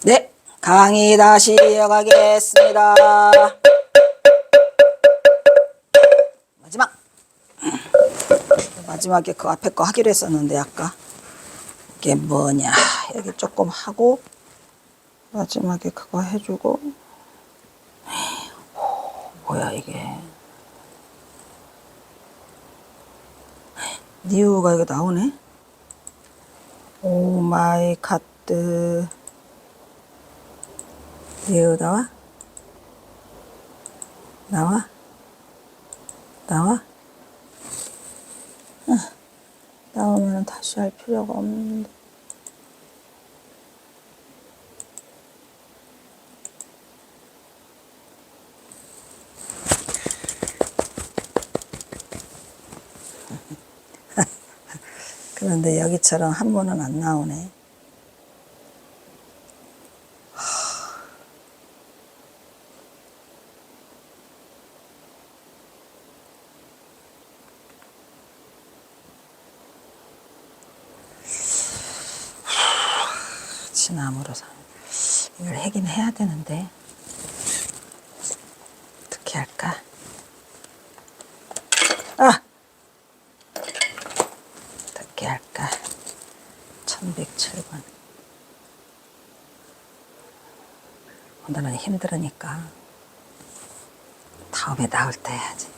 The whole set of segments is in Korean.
네, 강의 다시 이어가겠습니다. 마지막에 그 앞에 거 하기로 했었는데 아까 이게 뭐냐, 여기 조금 하고 마지막에 그거 해주고. 뭐야 이게, 니우가 이거 나오네. 오 마이 갓드. 니우 나와? 나와? 나오면 다시 할 필요가 없는데. 그런데 여기처럼 한문은 안 나오네. 나무로 이걸 하긴 해야 되는데 어떻게 할까? 어떻게 할까? 1107번. 오늘은 힘들으니까 다음에 나올 때 해야지.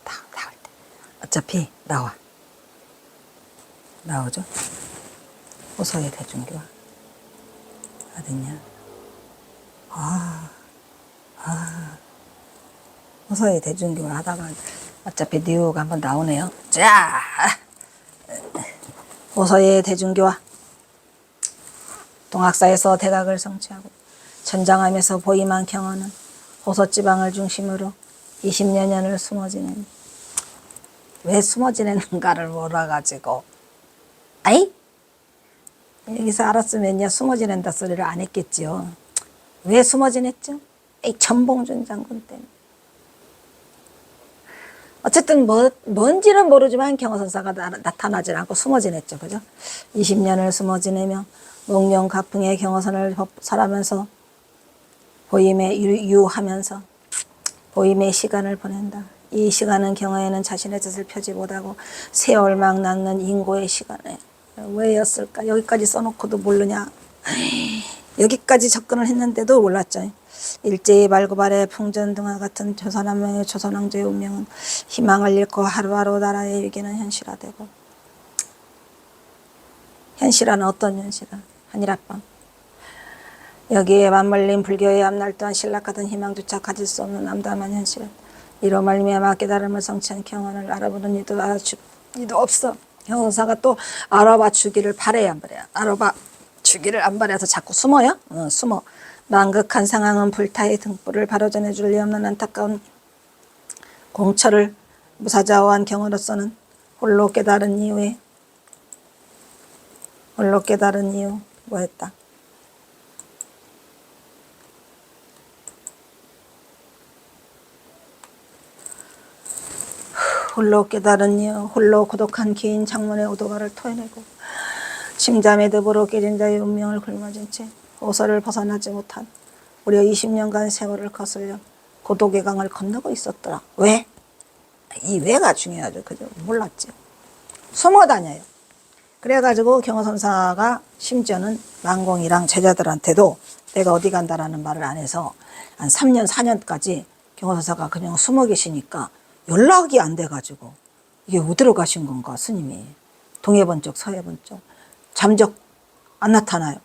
다음 나올 때 어차피 나오죠? 호서의 대중교화 어딨냐? 호서의 대중교화 하다가 어차피 니우가 한번 나오네요. 자, 호서의 대중교화. 동학사에서 대각을 성취하고 전장함에서 보임한 경어는 호서지방을 중심으로 20여 년을 숨어 지낸. 왜 숨어 지내는가를 몰라가지고, 아이? 여기서 알았으면 숨어 지낸다 소리를 안 했겠지요. 왜 숨어 지냈죠? 이 전봉준 장군 때문에. 어쨌든 뭔지는 모르지만 경호선사가 나타나질 않고 숨어 지냈죠. 그죠? 20년을 숨어 지내며 목련 가풍의 경호선을 설하면서 보임에 유하면서 보임의 시간을 보낸다. 이 시간은 경어에는 자신의 뜻을 펴지 못하고 세월막 낚는 인고의 시간에. 왜였을까? 여기까지 써놓고도 모르냐? 여기까지 접근을 했는데도 몰랐죠. 일제히 발고발의 풍전등화 같은 조선한명의 조선왕조의 운명은 희망을 잃고 하루하루 나라의 위기는 현실화되고. 현실화는 어떤 현실화? 한일합방. 여기에 맞물린 불교의 앞날 또한 신락하던 희망조차 가질 수 없는 암담한 현실. 이로 말미암아 깨달음을 성취한 경언을 알아보는 이도 알아주기도 없어. 경호사가 또 알아봐 주기를 바래야 안 바래야. 알아봐 주기를 안 바래서 자꾸 숨어요? 숨어. 망극한 상황은 불타의 등불을 바로 전해줄 리 없는 안타까운 공처를 무사자워한 경우로서는 홀로 깨달은 이유 뭐였다? 홀로 깨달은 이유, 홀로 고독한 긴 창문의 오도가를 토해내고 침잠의 듭으로 깨진 자의 운명을 굶어진 채 호서를 벗어나지 못한 무려 20년간 세월을 거슬려 고독의 강을 건너고 있었더라. 왜? 이 왜가 중요하죠. 그죠? 몰랐죠. 숨어 다녀요. 그래가지고 경호선사가 심지어는 만공이랑 제자들한테도 내가 어디 간다라는 말을 안 해서 한 3년, 4년까지 경호선사가 그냥 숨어 계시니까 연락이 안 돼가지고 이게 어디로 가신 건가 스님이. 동해 본 쪽, 서해 본 쪽. 잠적 안 나타나요.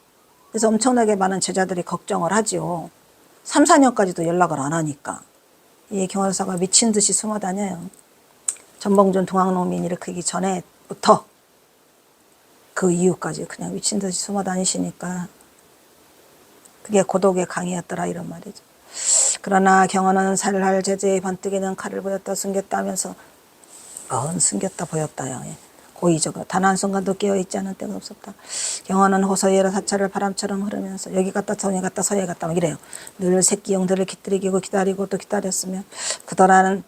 그래서 엄청나게 많은 제자들이 걱정을 하지요. 3, 4년까지도 연락을 안 하니까. 이 경호선사가 미친 듯이 숨어 다녀요. 전봉준 동학농민 일으키기 전에부터 그 이후까지 그냥 미친 듯이 숨어 다니시니까 그게 고독의 강이었더라 이런 말이죠. 그러나 경호는 살할 제재에 번뜩이는 칼을 보였다 숨겼다 하면서 숨겼다 보였다요. 고의적으로 단 한순간도 깨어있지 않은 때가 없었다. 경호는 호서의 여러 사찰을 바람처럼 흐르면서 여기 갔다 저기 갔다 서해 갔다 막 이래요. 늘 새끼 용들을 기다리고 기다리고 또 기다렸으며 그더라는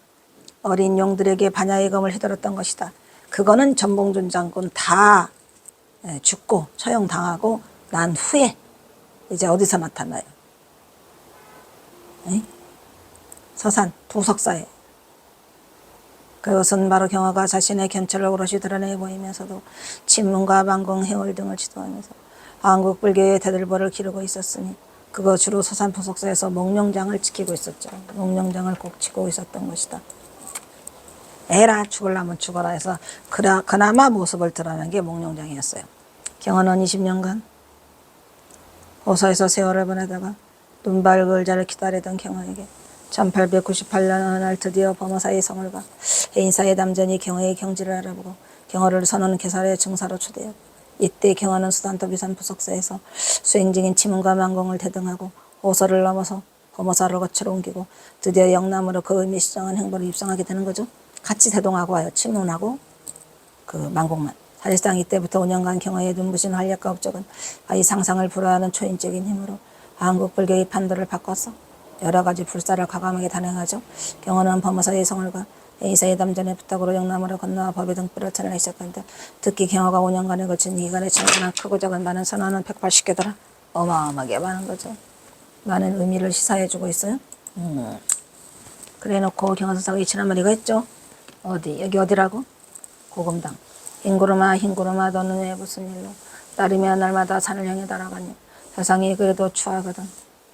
어린 용들에게 반야의 검을 휘둘렀던 것이다. 그거는 전봉준 장군 다 죽고 처형당하고 난 후에 이제 어디서 나타나요? 서산 부석사에. 그것은 바로 경화가 자신의 견철을 오롯이 드러내 보이면서도 친문과 만공, 해월 등을 지도하면서 한국 불교의 대들보를 기르고 있었으니 그거 주로 서산 부석사에서 목룡장을 지키고 있었죠. 목룡장을 꼭 지키고 있었던 것이다. 에라 죽으려면 죽어라 해서 그나마 모습을 드러낸 게 목룡장이었어요. 경화는 20년간 호서에서 세월을 보내다가 눈발글 자를 기다리던 경화에게 1898년 어느 날 드디어 범어사의 성을 가 해인사의 남전이 경화의 경지를 알아보고 경화를 선언 개설의 증사로 초대하고 이때 경화는 수단도 비산 부석사에서 수행 중인 치문과 만공을 대등하고 호서를 넘어서 범어사를 거쳐 옮기고 드디어 영남으로 그 의미 시정한 행보를 입성하게 되는 거죠. 같이 대동하고 와요. 치문하고 그 만공만. 사실상 이때부터 5년간 경화의 눈부신 활력과 업적은 아이 상상을 불허하는 초인적인 힘으로 한국 불교의 판도를 바꿨어 여러 가지 불사를 과감하게 단행하죠. 경화는 범어사의 성을 가 해인사의 남전의 부탁으로 영남으로 건너와 법의 등불을 찾아내기 시작한다. 특히 경화가 5년간에 걸친 이 기간에 청구한 크고 작은 많은 선언은 180개더라. 어마어마하게 많은 거죠. 많은 의미를 시사해주고 있어요. 그래놓고 경화선사가 이친한 마리가 있죠. 어디? 여기 어디라고? 고금당. 흰구름아 너는 왜 무슨 일로 날이며 날마다 산을 향해 날아가니 세상이 그래도 추하거든.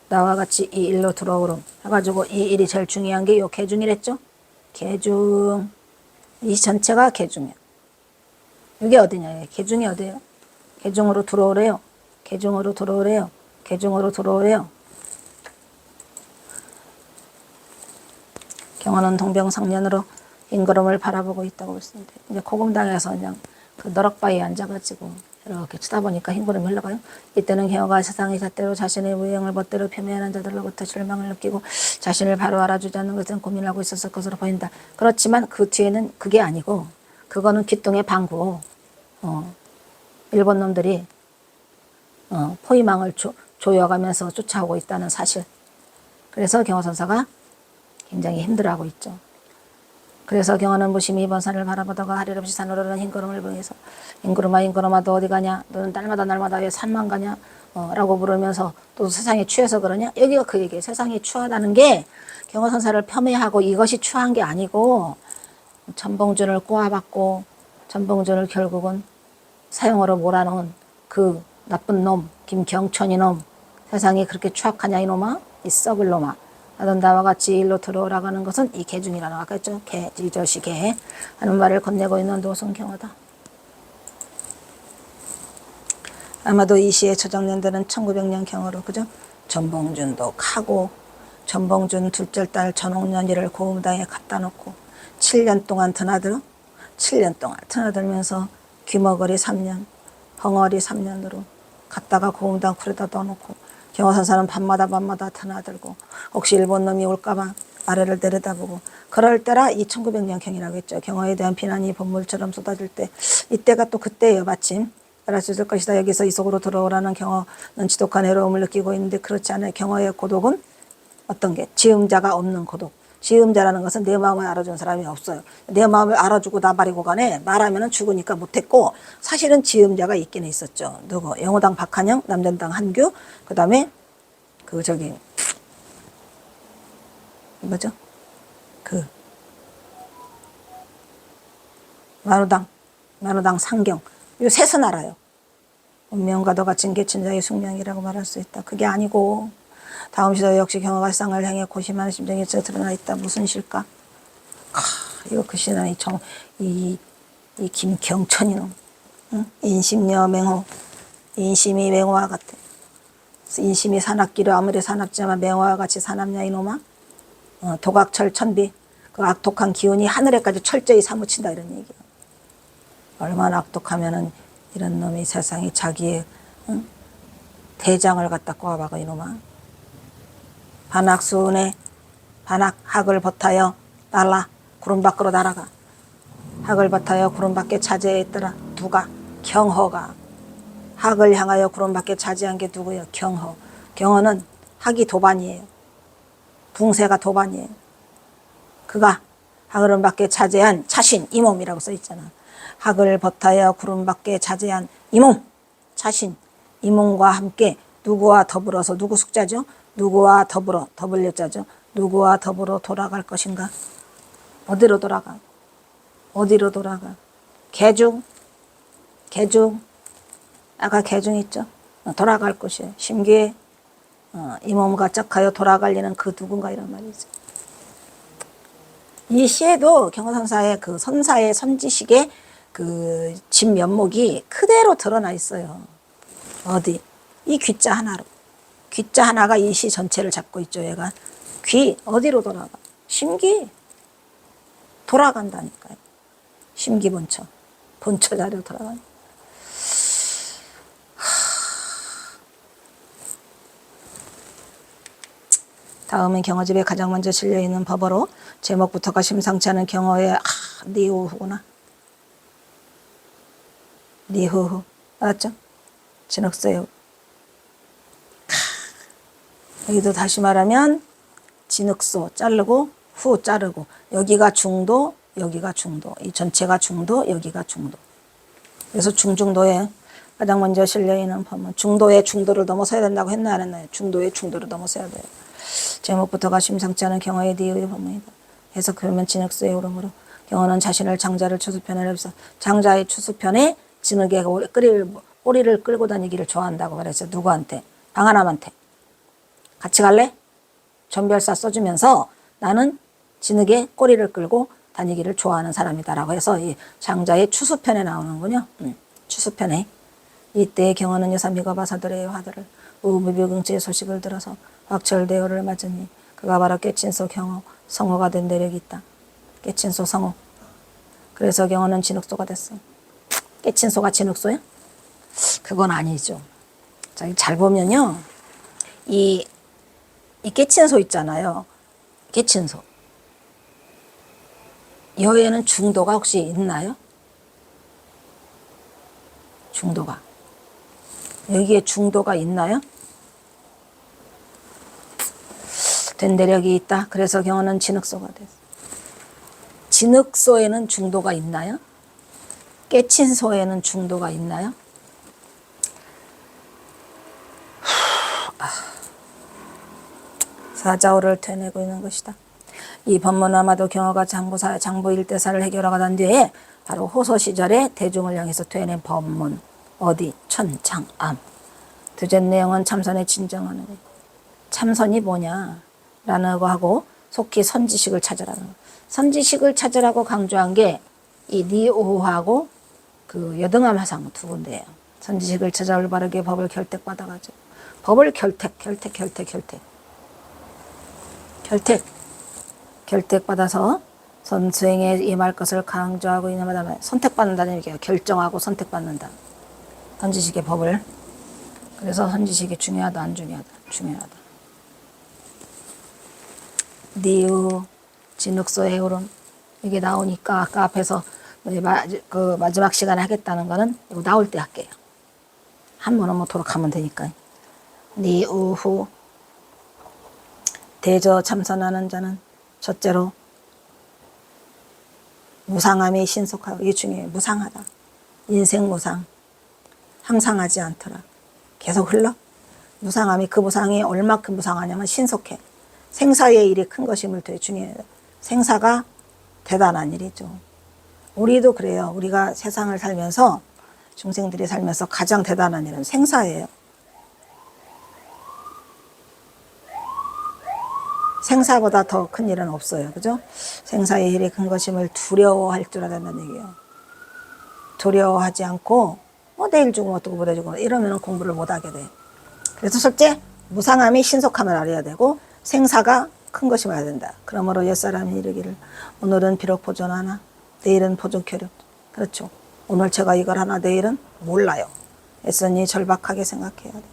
나와 같이 이 일로 들어오름 해가지고 이 일이 제일 중요한 게 요 계중이랬죠. 계중. 이 전체가 계중이야. 이게 어디냐? 계중이 어디예요? 계중으로 들어오래요. 계중으로 들어오래요. 계중으로 들어오래요. 경화는 동병상련으로 흰구름을 바라보고 있다고 했습니다. 이제 고금당에서 그냥 그 너럭바위에 앉아가지고 이렇게 쳐다보니까 흰구름이 흘러가요. 이때는 경화가 세상의 잣대로 자신의 무형을 멋대로 표명하는 자들로부터 실망을 느끼고 자신을 바로 알아주지 않는 것은 고민하고 있었을 것으로 보인다. 그렇지만 그 뒤에는 그게 아니고 그거는 귀뚱의 방구. 일본 놈들이 포위망을 조여가면서 쫓아오고 있다는 사실. 그래서 경화선사가 굉장히 힘들어하고 있죠. 그래서 경화는 무심히 이번 산을 바라보다가 할 일 없이 산으로 오르는 흰구름을 보면서 흰구름아 너 어디 가냐? 너는 날마다 왜 산만 가냐? 라고 물으면서 또 세상에 취해서 그러냐? 여기가 그 얘기예요. 세상이 추하다는 게 경화선사를 폄훼하고 이것이 추한 게 아니고 전봉준을 꼬아박고 전봉준을 결국은 사형으로 몰아넣은 그 나쁜 놈 김경천이 놈 세상이 그렇게 추악하냐 이놈아? 이 썩을 놈아. 나는 나와 같이 일로 들어오라고 하는 것은 이 계중이라는 아까 했죠. 개, 이 자식 개 하는 말을 건네고 있는 노승경화다. 아마도 이 시의 저작년들은 1900년 경으로 그죠? 전봉준도 가고 전봉준 둘째 딸 전옥년이를 고음당에 갖다 놓고 7년 동안 드나들어 7년 동안 드나들면서 귀머거리 3년 벙어리 3년으로 갔다가 고음당 굴에다 넣어놓고 경화선사는 밤마다 드나들고 혹시 일본 놈이 올까봐 아래를 내려다보고 그럴 때라 이 1900년 경이라고 했죠. 경화에 대한 비난이 본물처럼 쏟아질 때 이때가 또 그때예요. 마침 알을 수 있을 것이다. 여기서 이 속으로 들어오라는 경화는 지독한 외로움을 느끼고 있는데 그렇지 않아요. 경화의 고독은 어떤 게? 지음자가 없는 고독. 지음자라는 것은 내 마음을 알아준 사람이 없어요. 내 마음을 알아주고 나발이고 간에 말하면 죽으니까 못했고 사실은 지음자가 있긴 있었죠. 누구? 영호당 박한영, 남전당 한규, 그 다음에 그 저기 뭐죠? 그 만우당 상경. 이 셋은 알아요. 운명과도 같은 개천자의 숙명이라고 말할 수 있다. 그게 아니고 다음 시대 역시 경화가 세상을 향해 고심하는 심정이 드러나 있다. 무슨 실까? 이거 그 시는 이 김경천이 놈. 응? 인심여 맹호. 인심이 맹호와 같아. 인심이 사납기로 아무리 사납지만 맹호와 같이 사납냐 이놈아? 도각철 천비. 그 악독한 기운이 하늘에까지 철저히 사무친다 이런 얘기야. 얼마나 악독하면은 이런 놈이 세상에 자기의 대장을 갖다 꼬아박아 이놈아. 반학수운에 학을 버타여 날라 구름 밖으로 날아가. 학을 버타여 구름 밖에 차지해 있더라. 누가? 경허가. 학을 향하여 구름 밖에 차지한 게 누구예요? 경허. 경허는 학이 도반이에요. 붕세가 도반이에요. 그가 구름 밖에 차지한 차신 이 몸이라고 써 있잖아. 학을 버타여 구름 밖에 차지한 이 몸, 자신, 이 몸과 함께 누구와 더불어서, 누구 숙자죠? 누구와 더불어, 더블여자죠? 누구와 더불어 돌아갈 것인가? 어디로 돌아가? 어디로 돌아가? 개중, 개중, 아까 개중 있죠? 돌아갈 곳이에요. 심기에 이 몸과 짝하여 돌아가려는 그 누군가 이란 말이죠. 이 시에도 경허선사의 그 선사의 선지식의 그 진면목이 그대로 드러나 있어요. 어디? 이 귀자 하나로. 귀자 하나가 이 시 전체를 잡고 있죠. 얘가 귀 어디로 돌아가? 심기 돌아간다니까요. 심기 본처, 본처 자리로 돌아가요. 다음은 경허집에 가장 먼저 실려있는 법어로 제목부터가 심상치 않은 경허의 니우후구나. 니후후 알았죠? 진흙소요. 여기도 다시 말하면 진흙소 자르고 후 자르고 여기가 중도 여기가 중도 이 전체가 중도 여기가 중도. 그래서 중중도에 가장 먼저 실려있는 법은 중도의 중도를 넘어서야 된다고 했나 안 했나요? 중도의 중도를 넘어서야 돼요. 제목부터가 심상치 않은 경허의 니의 법문이다. 해서 그러면 진흙소의 오름으로 경허는 자신을 장자를 추수편에 해서 장자의 추수편에 진흙에 꼬리를 끌고 다니기를 좋아한다고 말했어요. 누구한테? 방하남한테. 같이 갈래? 전별사 써주면서 나는 진흙에 꼬리를 끌고 다니기를 좋아하는 사람이다라고 해서 이 장자의 추수편에 나오는군요. 추수편에. 이때의 경허는 여사 미거바사들의 화들을 우무비경제의 소식을 들어서 확철대오를 맞으니 그가 바로 깨친소 경허 성호가 된 내력이 있다. 깨친소 성호. 그래서 경허는 진흙소가 됐어. 깨친소가 진흙소야? 그건 아니죠. 자, 잘 보면요. 이 깨친소 있잖아요. 깨친소. 여기에는 중도가 혹시 있나요? 중도가. 여기에 중도가 있나요? 된 내력이 있다. 그래서 경허는 진흙소가 됐어. 진흙소에는 중도가 있나요? 깨친소에는 중도가 있나요? 사자오를 되뇌고 있는 것이다. 이 법문은 아마도 경허가 장부 일대사를 해결하고 난 뒤에 바로 호소 시절에 대중을 향해서 되뇌 법문. 어디? 천창암. 두째 내용은 참선에 진정하는 것. 참선이 뭐냐? 라고 하고 속히 선지식을 찾으라는 것. 선지식을 찾으라고 강조한 게 이 니오하고 그 여등암 화상 두 군데예요. 선지식을 찾아 올바르게 법을 결택받아가지고 법을 결택받아서 선수행에 임할 것을 강조하고 있는 마다 선택받는다는 얘기예요. 결정하고 선택받는다. 선지식의 법을. 그래서 선지식이 중요하다 안 중요하다? 중요하다. 니우 진흙소의 오름 이게 나오니까 아까 앞에서 그 마지막 시간에 하겠다는 거는 이거 나올 때 할게요. 한 번 오도록 하면 되니까. 니우후 대저 참선하는 자는 첫째로 무상함이 신속하고 이게 중요해요. 무상하다. 인생 무상. 항상하지 않더라. 계속 흘러. 무상함이 그 무상이 얼마큼 무상하냐면 신속해. 생사의 일이 큰 것임을 되게 중요해요. 생사가 대단한 일이죠. 우리도 그래요. 우리가 세상을 살면서 중생들이 살면서 가장 대단한 일은 생사예요. 생사보다 더 큰 일은 없어요. 그죠? 생사의 일이 큰 것임을 두려워할 줄 알았다는 얘기예요. 두려워하지 않고 내일 죽으면 어떻게 보내 죽으면 이러면 공부를 못하게 돼. 그래서 첫째 무상함이 신속함을 알아야 되고 생사가 큰 것임을 알아야 된다. 그러므로 옛사람이 이르기를 오늘은 비록 보존하나 내일은 보존케려. 그렇죠. 오늘 제가 이걸 하나 내일은 몰라요. 애쓰니 절박하게 생각해야 돼.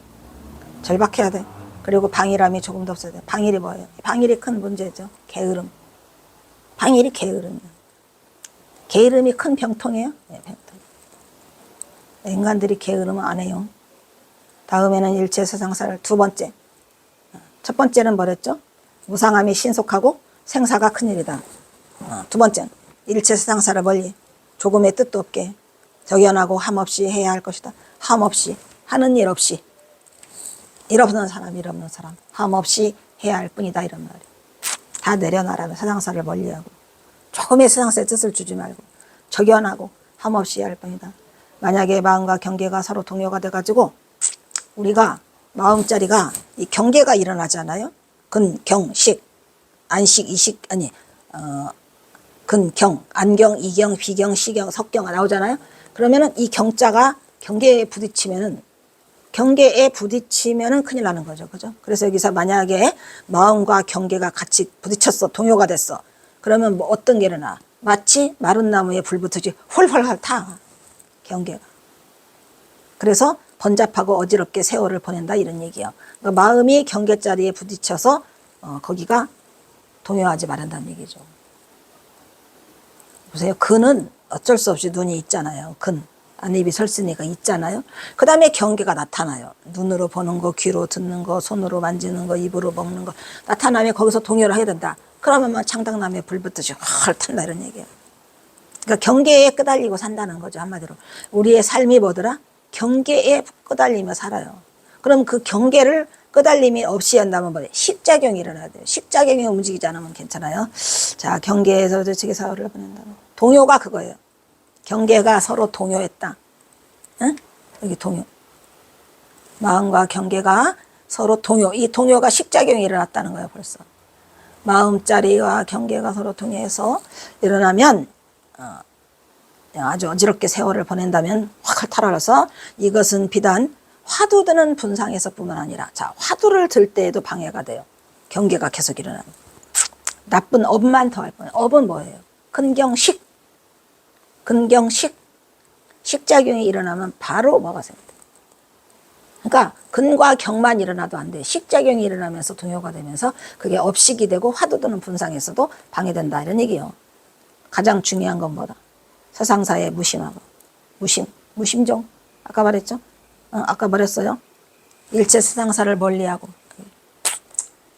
절박해야 돼. 그리고 방일함이 조금 더 없어야 돼. 방일이 뭐예요? 방일이 큰 문제죠. 게으름. 방일이 게으름이에요. 게으름이 큰 병통이에요? 네, 병통. 인간들이 게으름은 안 해요. 다음에는 일체 세상사를 두 번째. 첫 번째는 뭐랬죠? 무상함이 신속하고 생사가 큰일이다. 두 번째는 일체 세상사를 멀리 조금의 뜻도 없게 적연하고 함없이 해야 할 것이다. 함 없이, 하는 일 없이, 일 없는 사람, 일 없는 사람, 함 없이 해야 할 뿐이다 이런 말이에요. 다 내려놔라는 세상사를 멀리하고 조금의 세상사의 뜻을 주지 말고 적연하고 함 없이 해야 할 뿐이다. 만약에 마음과 경계가 서로 동요가 돼가지고 우리가 마음자리가 이 경계가 일어나잖아요. 근, 경, 식, 안식, 이식, 아니 근, 경, 안경, 이경, 비경, 시경, 석경가 나오잖아요. 그러면은 이 경자가 경계에 부딪히면은 큰일 나는 거죠. 그죠? 그래서 여기서 만약에 마음과 경계가 같이 부딪혔어. 동요가 됐어. 그러면 뭐 어떤 게 일어나? 마치 마른 나무에 불 붙듯이 홀홀 타. 경계가. 그래서 번잡하고 어지럽게 세월을 보낸다 이런 얘기예요. 그러니까 마음이 경계자리에 부딪혀서 거기가 동요하지 말한다는 얘기죠. 보세요. 근은 어쩔 수 없이 눈이 있잖아요. 근. 안입이 설스니까 있잖아요. 그 다음에 경계가 나타나요. 눈으로 보는 거, 귀로 듣는 거, 손으로 만지는 거, 입으로 먹는 거 나타나면 거기서 동요를 하게 된다. 그러면 뭐 창당나무에 불 붙듯이 헐 탄다 이런 얘기예요. 그러니까 경계에 끄달리고 산다는 거죠. 한마디로. 우리의 삶이 뭐더라? 경계에 끄달리며 살아요. 그럼 그 경계를 끄달림이 없이 한다면 뭐예요? 식작용이 일어나야 돼요. 식작용이 움직이지 않으면 괜찮아요. 자, 경계에서 저쪽에 사월을 보낸다. 동요가 그거예요. 경계가 서로 동요했다. 응? 여기 동요. 마음과 경계가 서로 동요. 이 동요가 식작용이 일어났다는 거예요. 벌써. 마음자리와 경계가 서로 동요해서 일어나면 아주 어지럽게 세월을 보낸다면 확 탈환해서 이것은 비단 화두 드는 분상에서 뿐만 아니라 자 화두를 들 때에도 방해가 돼요. 경계가 계속 일어나는. 나쁜 업만 더할 뿐이에요. 업은 뭐예요? 근경식. 근경식. 식작용이 일어나면 바로 뭐가 생깁니다. 그러니까 근과 경만 일어나도 안 돼. 식작용이 일어나면서 동요가 되면서 그게 업식이 되고 화두 드는 분상에서도 방해된다 이런 얘기예요. 가장 중요한 건 뭐다? 세상사에 무심하고 무심종 아까 말했죠? 아까 말했어요. 일체 세상사를 멀리하고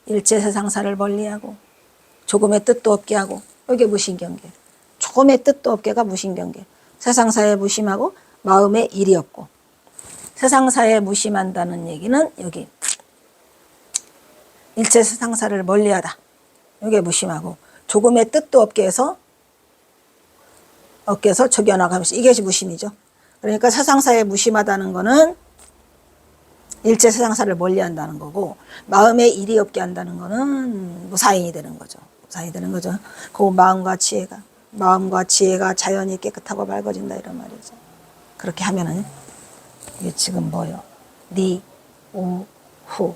일체 세상사를 멀리하고 조금의 뜻도 없게 하고 이게 무심경계. 조금의 뜻도 없게가 무심경계. 세상사에 무심하고 마음에 일이 없고 세상사에 무심한다는 얘기는 여기 일체 세상사를 멀리하다. 이게 무심하고 조금의 뜻도 없게 해서 어깨에서 적여나가면서 이것이 무심이죠. 그러니까 세상사에 무심하다는 거는 일체 세상사를 멀리한다는 거고 마음에 일이 없게 한다는 거는 무사인이 되는 거죠. 무사인이 되는 거죠. 그 마음과 지혜가 자연히 깨끗하고 맑아진다 이런 말이죠. 그렇게 하면은 이게 지금 뭐요? 니, 우, 후.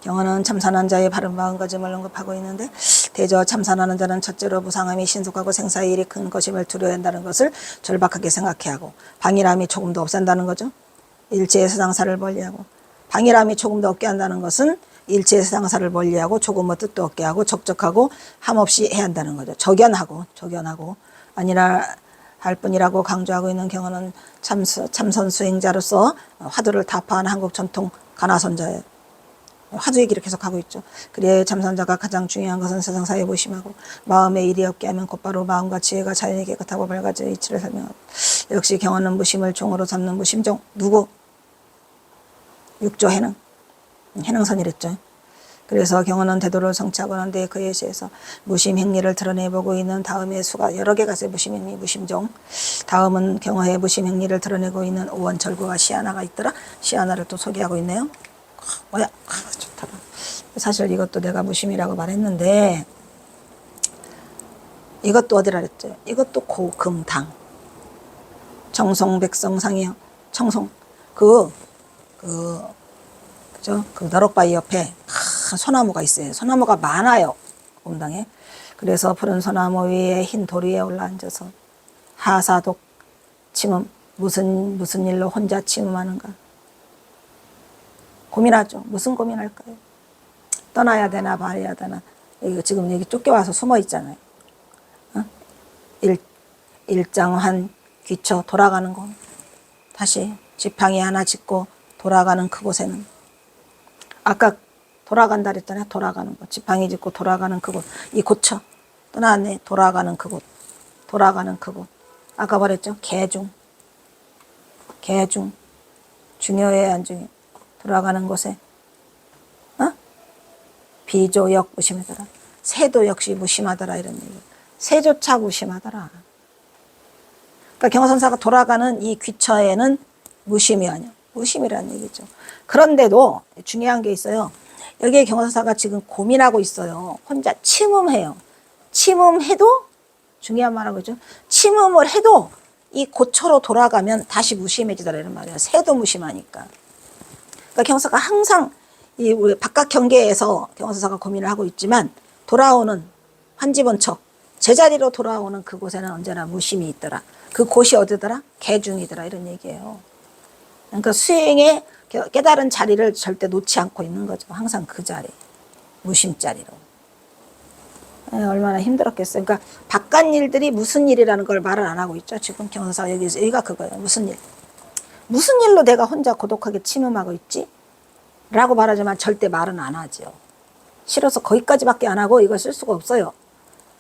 경어는 참선한 자의 바른 마음가짐을 언급하고 있는데 대저 참선하는 자는 첫째로 무상함이 신속하고 생사의 일이 큰 것임을 두려워야 한다는 것을 절박하게 생각해야 하고 방일함이 조금도 없앤다는 거죠. 일체의 세상사를 멀리하고 방일함이 조금도 없게 한다는 것은 일체의 세상사를 멀리하고 조금의 뜻도 없게 하고 적적하고 함없이 해야 한다는 거죠. 적연하고 아니라 할 뿐이라고 강조하고 있는 경우는 참선 수행자로서 화두를 타파한 한국 전통 가나선자예요. 화두 얘기를 계속 하고 있죠. 그래야 참선자가 가장 중요한 것은 세상사에 무심하고 마음에 일이 없게 하면 곧바로 마음과 지혜가 자연히 깨끗하고 밝아져 이치를 설명하고 역시 경어는 무심을 종으로 삼는 무심종 누구? 육조 해능선이랬죠. 그래서 경어는 대도를 성취하고 난 뒤에 그에 대해서 무심행리를 드러내보고 있는 다음의 수가 여러 개가 있어요. 무심행리, 무심종. 다음은 경어의 무심행리를 드러내고 있는 오원철구와 시하나가 있더라. 시하나를 또 소개하고 있네요. 뭐야? 좋다. 사실 이것도 내가 무심이라고 말했는데 이것도 어디라 그랬죠? 이것도 고금당. 청송백성상이요. 청송. 그죠? 그 나룻바위 옆에 큰 소나무가 있어요. 소나무가 많아요. 금당에. 그래서 푸른 소나무 위에 흰 돌 위에 올라앉아서 하사독 침음 무슨 일로 혼자 침음하는가? 고민하죠. 무슨 고민할까요? 떠나야 되나 말아야 되나. 이거 지금 여기 쫓겨와서 숨어 있잖아요. 일장한 귀처 돌아가는 거. 다시 지팡이 하나 짚고 돌아가는 그곳에는 아까 돌아간다 그랬잖아요. 돌아가는 거. 지팡이 짚고 돌아가는 그곳. 이 고쳐. 떠나네. 돌아가는 그곳. 돌아가는 그곳. 아까 말했죠? 개중. 개중. 중요해 안 중요해? 돌아가는 곳에 비조역 무심하더라. 새도 역시 무심하더라 이런 얘기. 새조차 무심하더라. 그러니까 경화선사가 돌아가는 이 귀처에는 무심이 아니야. 무심이라는 얘기죠. 그런데도 중요한 게 있어요. 여기에 경화선사가 지금 고민하고 있어요. 혼자 침음해요. 침음해도 중요한 말하고 있죠. 침음을 해도 이 고처로 돌아가면 다시 무심해지더라 이런 말이야. 새도 무심하니까. 그러니까 경화선사가 항상 이 우리 바깥 경계에서 경화선사가 고민을 하고 있지만 돌아오는 환지본처 제자리로 돌아오는 그곳에는 언제나 무심이 있더라. 그 곳이 어디더라? 개중이더라 이런 얘기예요. 그러니까 수행의 깨달은 자리를 절대 놓지 않고 있는 거죠. 항상 그 자리, 무심 자리로. 얼마나 힘들었겠어요. 그러니까 바깥 일들이 무슨 일이라는 걸 말을 안 하고 있죠. 지금 경화선사가 여기가 그거예요. 무슨 일. 무슨 일로 내가 혼자 고독하게 침음하고 있지? 라고 말하지만 절대 말은 안 하죠. 싫어서 거기까지밖에 안 하고 이걸 쓸 수가 없어요.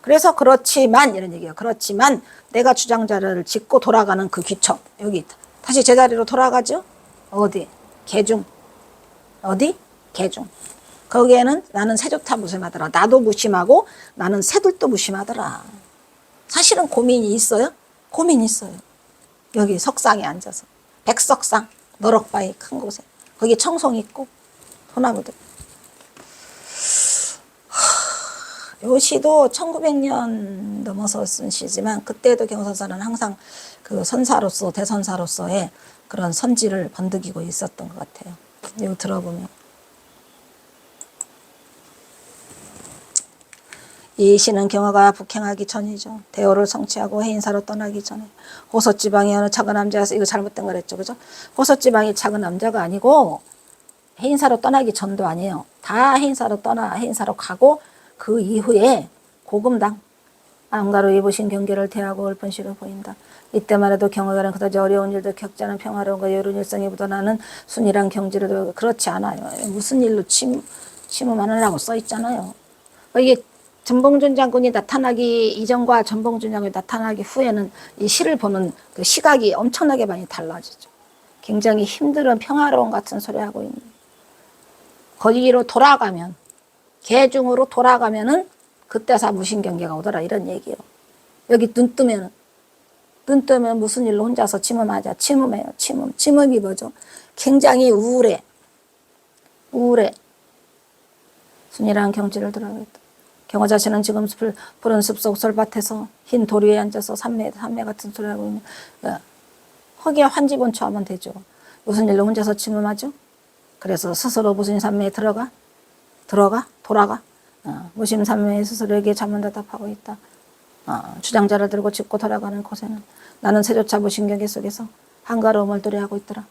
그래서 그렇지만 이런 얘기예요. 그렇지만 내가 주장자를 짚고 돌아가는 그 귀처 여기 다시 제자리로 돌아가죠. 어디? 개중. 어디? 개중. 거기에는 나는 새조차 무심하더라. 나도 무심하고 나는 새들도 무심하더라. 사실은 고민이 있어요? 고민이 있어요. 여기 석상에 앉아서 백석상 너럭바위 큰 곳에 거기 청송 있고 소나무들. 요 시도 1900년 넘어서 쓴 시지만 그때도 경화선사는 항상 그 선사로서 대선사로서의 그런 선지를 번득이고 있었던 것 같아요. 이거 들어보면 이 시는 경화가 북행하기 전이죠. 대오를 성취하고 해인사로 떠나기 전에 호서지방에 어느 작은 남자에서 이거 잘못된 거랬죠, 그죠? 호서지방이 작은 남자가 아니고 해인사로 떠나기 전도 아니에요. 다 해인사로 떠나 해인사로 가고 그 이후에 고금당 안가로 입으신 경계를 대하고 읊은시를 보인다. 이때만 해도 경화가는 그다지 어려운 일도 겪지 않은 평화로운가 여론 일상에 묻어나는 순이란 경지를 그렇지 않아요. 무슨 일로 침음하느라고 써 있잖아요. 이게 전봉준 장군이 나타나기 이전과 전봉준 장군이 나타나기 후에는 이 시를 보는 그 시각이 엄청나게 많이 달라지죠. 굉장히 힘든 평화로운 같은 소리 하고 있는. 거기로 돌아가면 개중으로 돌아가면은 그때서 무신경계가 오더라 이런 얘기예요. 여기 눈 뜨면 무슨 일로 혼자서 침음하자. 침음해요. 침음이 뭐죠? 굉장히 우울해. 순이라는 경지를 들어가겠다. 경화 자신은 지금 푸른 숲속 솔밭에서 흰 돌 위에 앉아서 삼매 같은 소리를 하고 있는 거기에 환지본처 하면 되죠. 무슨 일로 혼자서 침음하죠? 그래서 스스로 무신삼매에 돌아가 무심삼매에 스스로에게 자문대답하고 있다. 주장자를 들고 짚고 돌아가는 곳에는 나는 새조차 무신경계 속에서 한가로움을 노래하고 있더라.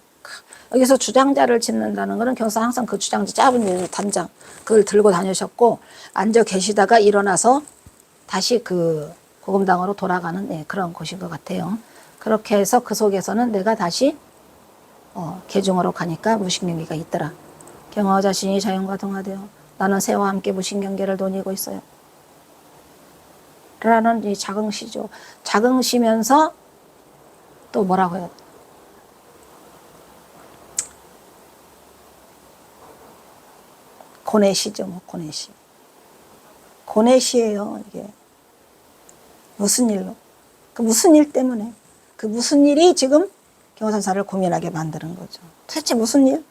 여기서 주장자를 짚는다는 것은 경사 항상 그 주장자 짧은 단장 그걸 들고 다니셨고 앉아 계시다가 일어나서 다시 그 고금당으로 돌아가는 그런 곳인 것 같아요. 그렇게 해서 그 속에서는 내가 다시 개중으로 가니까 무신경계가 있더라. 경화 자신이 자연과 동화되어 나는 새와 함께 무신경계를 논의고 있어요. 라는 이 자긍시죠. 자긍시면서 또 뭐라고 해요? 고뇌시죠. 뭐 고뇌시. 고뇌시예요. 이게 무슨 일로? 그 무슨 일 때문에 그 무슨 일이 지금 경화선사를 고민하게 만드는 거죠. 도대체 무슨 일?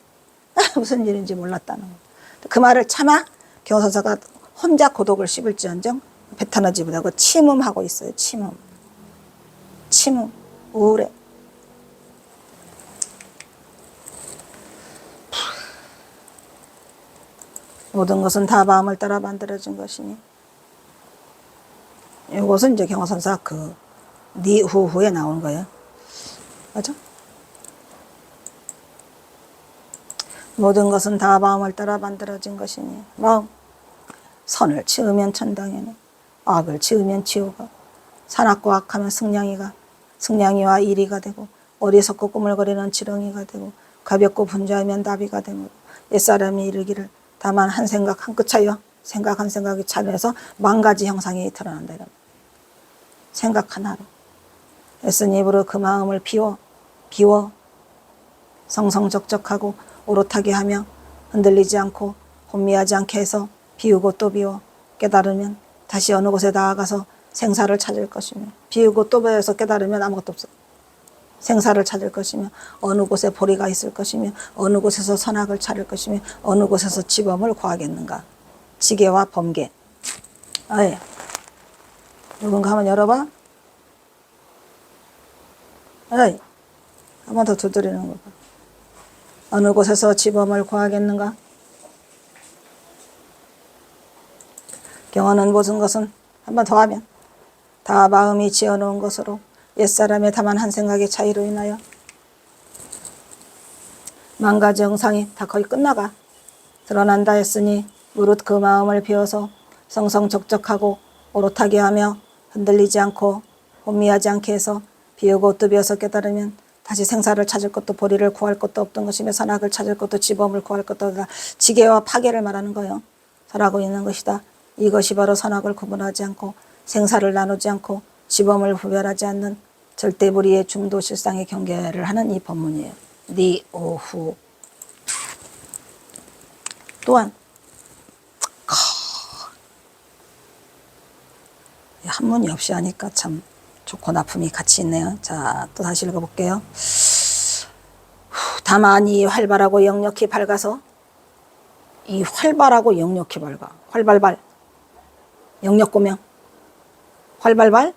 무슨 일인지 몰랐다는 거. 그 말을 참아 경화선사가 혼자 고독을 씹을지언정 배타나지 못하고 침음하고 있어요. 침음, 우울해. 모든 것은 다 마음을 따라 만들어진 것이니 이것은 이제 경화선사 그 니후후에 나오는 거예요. 맞아? 모든 것은 다 마음을 따라 만들어진 것이니 마음 선을 지으면 천당이니 악을 지으면 지옥가 산악과 악하면 승냥이와 이리가 되고 어리석고 꾸물거리는 지렁이가 되고 가볍고 분주하면 나비가 되므로 옛사람이 이르기를 다만 한 생각 한 끗 차이와 생각 한 생각이 차이해서 만 가지 형상이 드러난다. 생각 하나로 애쓴 입으로 그 마음을 비워 성성적적하고 오롯하게 하며 흔들리지 않고 혼미하지 않게 해서 비우고 또 비워 깨달으면 다시 어느 곳에 나아가서 생사를 찾을 것이며 비우고 또 비워서 깨달으면 아무것도 없어. 생사를 찾을 것이며 어느 곳에 보리가 있을 것이며 어느 곳에서 선악을 찾을 것이며 어느 곳에서 지범을 구하겠는가. 지계와 범계. 아예 누군가 한번 열어봐. 아이 한번 더 두드리는 거 봐. 어느 곳에서 지범을 구하겠는가. 경험은 모든 것은 한번 더 하면 다 마음이 지어놓은 것으로 옛사람의 다만 한 생각의 차이로 인하여 만 가지 영상이 다 거의 끝나가 드러난다 했으니 무릇 그 마음을 비워서 성성적적하고 오롯하게 하며 흔들리지 않고 혼미하지 않게 해서 비우고 또 비워서 깨달으면 다시 생사를 찾을 것도 보리를 구할 것도 없던 것이며 선악을 찾을 것도 지범을 구할 것도 없다. 지계와 파계를 말하는 거예요. 설하고 있는 것이다. 이것이 바로 선악을 구분하지 않고 생사를 나누지 않고 지범을 구별하지 않는 절대불의의 중도실상의 경계를 하는 이 법문이에요. 니, 오, 후. 또한 한문이 없이 하니까 참 좋고 나쁨이 같이 있네요. 자, 또 다시 읽어볼게요. 다만 이 활발하고 역력히 밝아서 이 활발하고 역력히 밝아. 활발발 역력고명. 활발발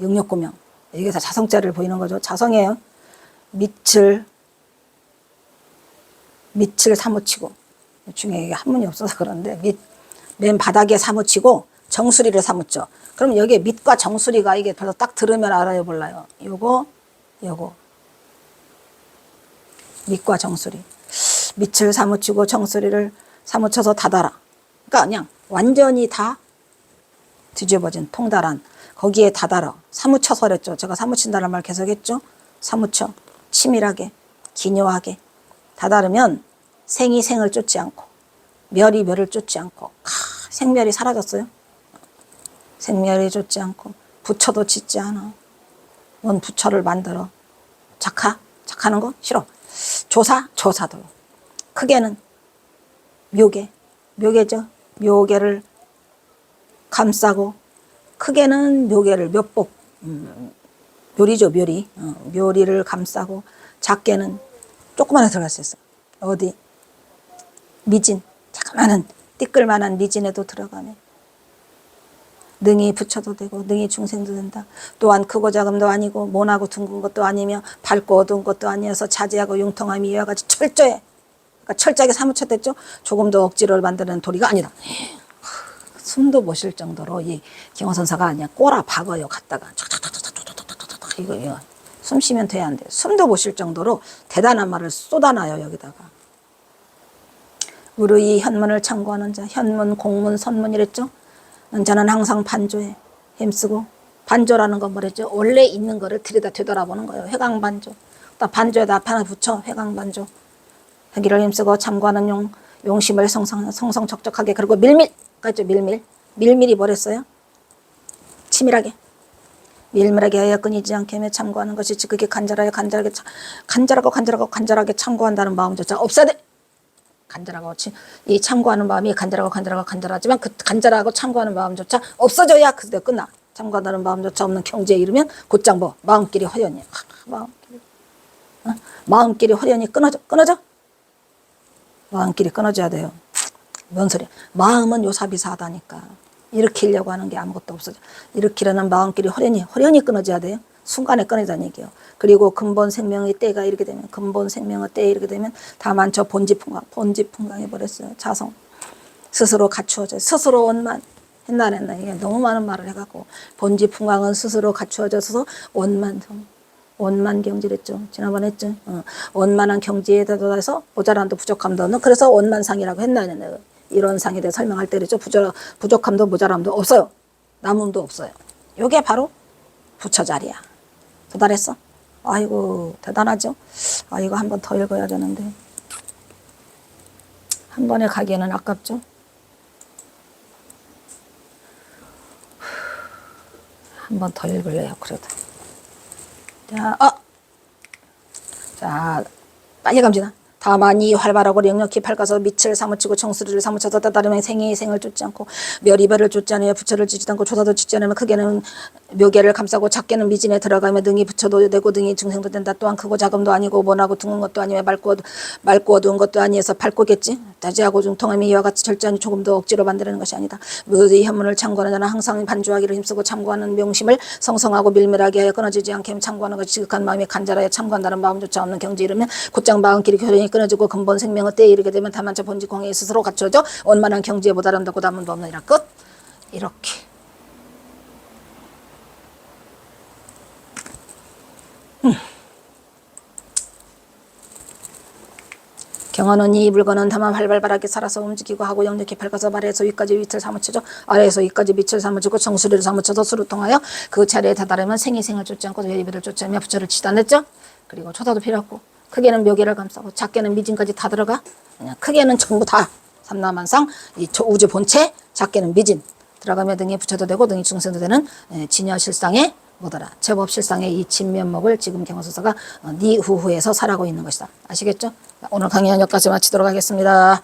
역력고명. 이게 다 자성자를 보이는 거죠. 자성이에요. 밑을 사무치고 중에 한문이 없어서 그런데 맨 바닥에 사무치고 정수리를 사무쳐. 그럼 여기에 밑과 정수리가 이게 별로 딱 들으면 알아요, 몰라요? 요거 밑과 정수리. 밑을 사무치고 정수리를 사무쳐서 닫아라. 그러니까 그냥 완전히 다 뒤집어진 통달한 거기에 닫아라. 사무쳐서 그랬죠. 제가 사무친다는 말 계속 했죠. 사무쳐. 치밀하게 기묘하게 다다르면 생이 생을 쫓지 않고 멸이 멸을 쫓지 않고 생멸이 사라졌어요. 생멸이 쫓지 않고 부처도 짓지 않아. 뭔 부처를 만들어. 작하는 거 싫어. 조사도 크게는 묘계죠. 묘계를 감싸고 크게는 묘계를 몇복 묘리죠. 묘리를 감싸고 작게는 조그만하게 들어갈 수 있어. 어디 미진 자그마한 띠끌만한 미진에도 들어가면 능히 부처도 되고 능히 중생도 된다. 또한 크고 작음도 아니고 모나고 둥근 것도 아니며 밝고 어두운 것도 아니어서 자제하고 융통함이 이와 같이 철저해. 그러니까 철저하게 사무쳤댔죠. 조금도 억지로 만드는 도리가 아니다. 숨도 못 쉴 정도로 이 경허선사가 아니야. 꼬라 박어요. 갔다가 이거 숨 쉬면 돼야 안 돼. 숨도 못 쉴 정도로 대단한 말을 쏟아놔요. 여기다가. 우리 현문을 참고하는 자, 현문, 공문, 선문 이랬죠. 저는 항상 반조에 힘쓰고, 반조라는 건 뭐랬죠? 원래 있는 거를 들여다 되돌아보는 거예요. 회광반조. 또 반조에다 앞에 하나 붙여. 회광반조. 하기를 힘쓰고 참고하는 용심을 성성적적하게, 그리고 밀밀. 그랬죠? 밀밀이 뭐랬어요? 치밀하게. 밀밀하게 하여 끊이지 않게 하며 참고하는 것이 그게 간절하게 참고한다는 마음조차 없어야 돼. 간절하고 이 참고하는 마음이 간절하지만 그 간절하고 참고하는 마음조차 없어져야 그때 끝나. 참고하는 마음조차 없는 경지에 이르면 곧장 마음길이 허연히 마음길이 허연히 끊어져. 마음길이 끊어져야 돼요. 뭔 소리야? 마음은 요사비사하다니까. 일으키려고 하는 게 아무것도 없어져. 일으키려는 마음길이 허연히 끊어져야 돼요. 순간에 끊어지다는 얘기예요. 그리고 근본 생명의 때가 이렇게 되면, 근본 생명의 때에 이렇게 되면 다만 저 본지풍강해 버렸어요. 자성. 스스로 갖추어져. 스스로 원만. 했나. 이게 너무 많은 말을 해갖고. 본지풍강은 스스로 갖추어져서 원만 경지랬죠. 지난번에 했죠. 원만한 경지에 도달해서 모자람도 부족함도 없는, 그래서 원만상이라고 했나. 이런 상에 대해 설명할 때 그랬죠. 부족함도 모자람도 없어요. 남음도 없어요. 이게 바로 부처 자리야. 도달했어? 아이고 대단하죠. 이거 한 번 더 읽어야 되는데 한 번에 가기에는 아깝죠. 한 한 번 더 읽을래요. 그래도. 자, 빨리 갑니다. 다만 이 활발하고 력력히 밝아서 밑을 사무치고 정수리를 사무쳐서 따르면 생이 생을 쫓지 않고 멸이별을 쫓지 않으며 부처를 지지도 않고 조사도 짓지 않으면 크게는 묘계를 감싸고 작게는 미진에 들어가며 등이 부처도 되고 등이 증생도 된다. 또한 크고 작음도 아니고 원하고 둥은 것도 아니며 맑고 어두운 것도 아니어서 밝고겠지. 다지하고 중통함이 이와 같이 절제하니 조금도 억지로 만들어내는 것이 아니다. 묘의 현문을 참고하는 자는 항상 반주하기를 힘쓰고 참고하는 명심을 성성하고 밀밀하게 하여 끊어지지 않게 참고하는 것이 지극한 마음이 간절하여 참고한다는 마음조차 없는 경지에 이르면 곧장 마음길이 교련이 끊어지고 근본 생명의 때에 이르게 되면 다만차 본직 공에 스스로 갖춰져 원만한 경지에 못 아름답고 남문도 없느니라. 끝. 이렇게. 경언은 이 물건은 다만 활발하게 살아서 움직이고 하고 역력히 밝아서 아래에서 위까지 밑을 사무치죠. 아래에서 위까지 밑을 사무치고 정수리를 사무쳐서 수를 통하여 그 차례에 다다르면 생이 생을 쫓지 않고 예비를 쫓지 않으며 부처를 치다 냈죠. 그리고 초다도 필요 없고 크게는 묘계를 감싸고 작게는 미진까지 다 들어가. 그냥 크게는 전부 다 삼라만상 이 우주 본체, 작게는 미진 들어가며 등이 부처도 되고 등이 중생도 되는 진여실상의 뭐더라 제법 실상의 이 진면목을 지금 경호서사가 네 후후에서 살아가고 있는 것이다. 아시겠죠? 오늘 강의는 여기까지 마치도록 하겠습니다.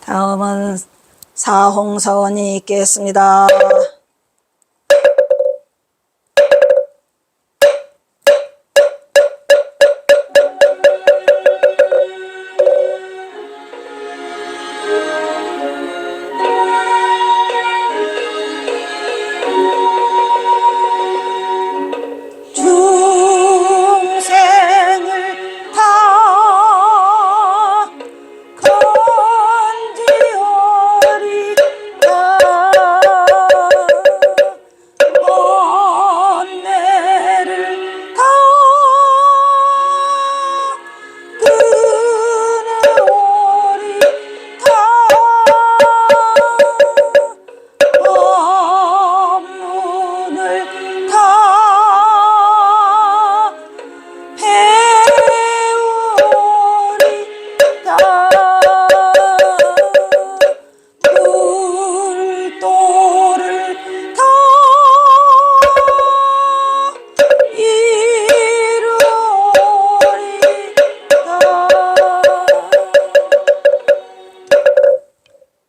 다음은 사홍서원이 있겠습니다.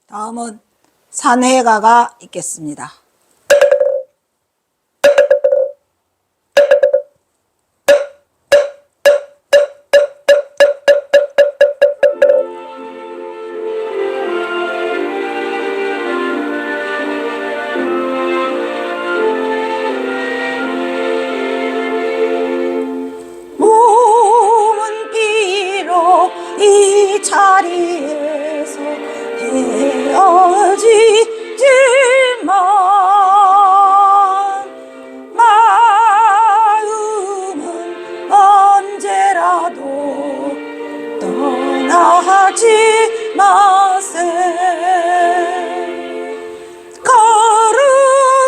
다음은 산해가가 있겠습니다. 몸은 비록 이 자리에서 헤어지지만 마음은 언제라도 떠나지 마세.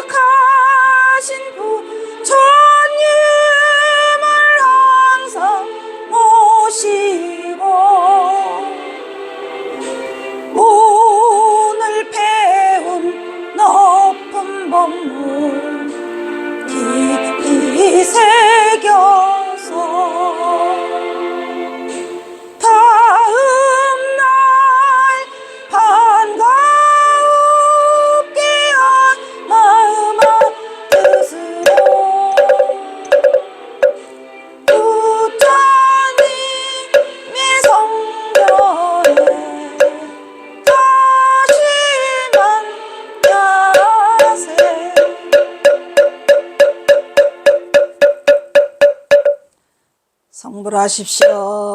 거룩하신 부처님을 항상 모시고 오늘 배운 높은 법문 깊이 새겨서 다음날 반갑게 한 마음 뜻으로 부처님의 성전에 다시 만나세. 성불하십시오.